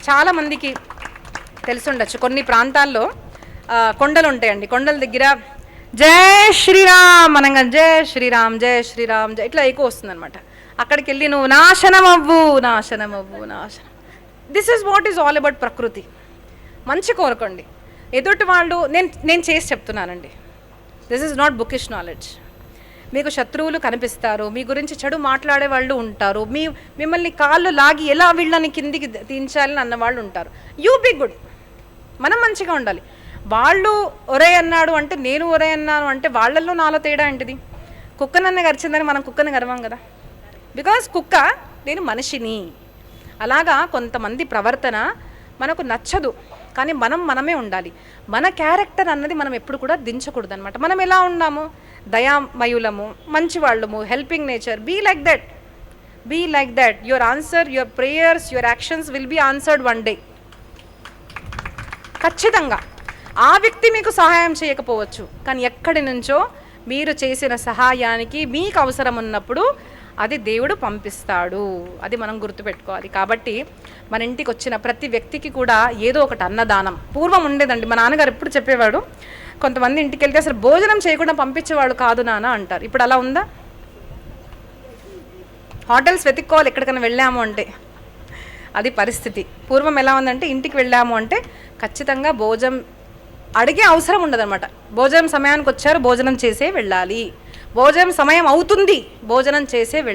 చాలామందికి తెలుసుండొచ్చు, కొన్ని ప్రాంతాల్లో కొండలు ఉంటాయండి. కొండల దగ్గర జై శ్రీరామ్ అనగా జై శ్రీరామ్ జై శ్రీరామ్ జై ఇట్లా ఎక్కువ వస్తుందన్నమాట. అక్కడికి వెళ్ళి నువ్వు నాశనం అవ్వు నాశనం అవ్వు నాశనం. This is what is all about ప్రకృతి. మంచి కోరుకోండి. ఎదుటి వాళ్ళు నేను చేసి చెప్తున్నానండి. This is not bookish knowledge. మీకు శత్రువులు కనిపిస్తారు, మీ గురించి చెడు మాట్లాడే వాళ్ళు ఉంటారు, మిమ్మల్ని కాళ్ళు లాగి ఎలా వీళ్ళని కిందికి దించాలని అన్నవాళ్ళు ఉంటారు. You be good. మనం మంచిగా ఉండాలి. వాళ్ళు ఒరే అన్నాడు అంటే నేను ఒరే అన్నాను అంటే వాళ్ళల్లో నాలో తేడా ఏంటిది? కుక్క నన్ను గరిచిందని మనం కుక్కని గర్వం కదా, బికాజ్ కుక్క నేను మనిషిని. అలాగా కొంతమంది ప్రవర్తన మనకు నచ్చదు, కానీ మనమే ఉండాలి. మన క్యారెక్టర్ అన్నది మనం ఎప్పుడు కూడా దించకూడదు అనమాట. మనం ఎలా ఉన్నాము, దయామయులము, మంచివాళ్ళము, helping nature. Be like that, be like that. Your answer, your prayers, your actions will be answered one day. ఖచ్చితంగా ఆ వ్యక్తి మీకు సహాయం చేయకపోవచ్చు, కానీ ఎక్కడి నుంచో మీరు చేసిన సహాయానికి మీకు అవసరం ఉన్నప్పుడు అది దేవుడు పంపిస్తాడు. అది మనం గుర్తుపెట్టుకోవాలి. కాబట్టి మన ఇంటికి వచ్చిన ప్రతి వ్యక్తికి కూడా ఏదో ఒకటి అన్నదానం. పూర్వం ఉండేదండి, మా నాన్నగారు ఎప్పుడు చెప్పేవాడు, కొంతమంది ఇంటికి వెళ్తే అసలు భోజనం చేయకుండా పంపించేవాడు కాదు నాన్న అంటారు. ఇప్పుడు అలా ఉందా? హోటల్స్ వెతుక్కోవాలి ఎక్కడికైనా వెళ్ళాము అంటే. అది పరిస్థితి. పూర్వం ఎలా ఉందంటే ఇంటికి వెళ్ళాము అంటే ఖచ్చితంగా భోజనం అడిగే అవసరం ఉండదన్నమాట. భోజనం సమయానికి వచ్చారు, భోజనం చేసే వెళ్ళాలి. భోజనం సమయం అవుతుంది, భోజనం చేసే వెళ్ళాలి.